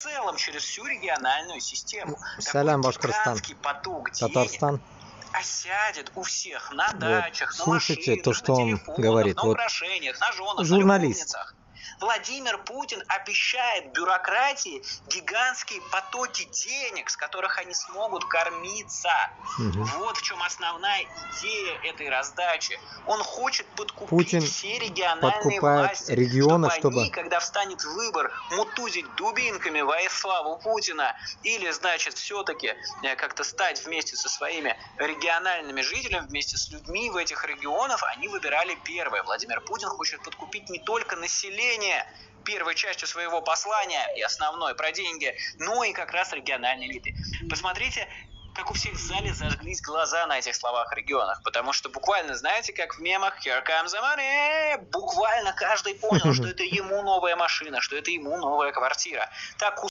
целом через всю региональную систему. Салям, Такой Башкортостан, гигантский поток денег Татарстан. осядет у всех на Вот. дачах, на Слушайте то, машинах, что на он телефонах, говорит. на Вот украшениях, на женах, журналист. на любовницах. Владимир Путин обещает бюрократии гигантские потоки денег, с которых они смогут кормиться. Вот в чем основная идея этой раздачи. Он хочет подкупить Путин все региональные подкупает власти, регионы, чтобы они, когда встанет выбор, мутузить дубинками во славу Путина или, значит, все-таки как-то стать вместе со своими региональными жителями, вместе с людьми в этих регионах, они выбирали первое. Владимир Путин хочет подкупить не только население первой частью своего послания и основной про деньги, но и как раз региональные элиты. Посмотрите, как у всех в зале зажглись глаза на этих словах регионах, потому что буквально, знаете, как в мемах «Here comes the money», буквально каждый понял, что это ему новая машина, что это ему новая квартира. Так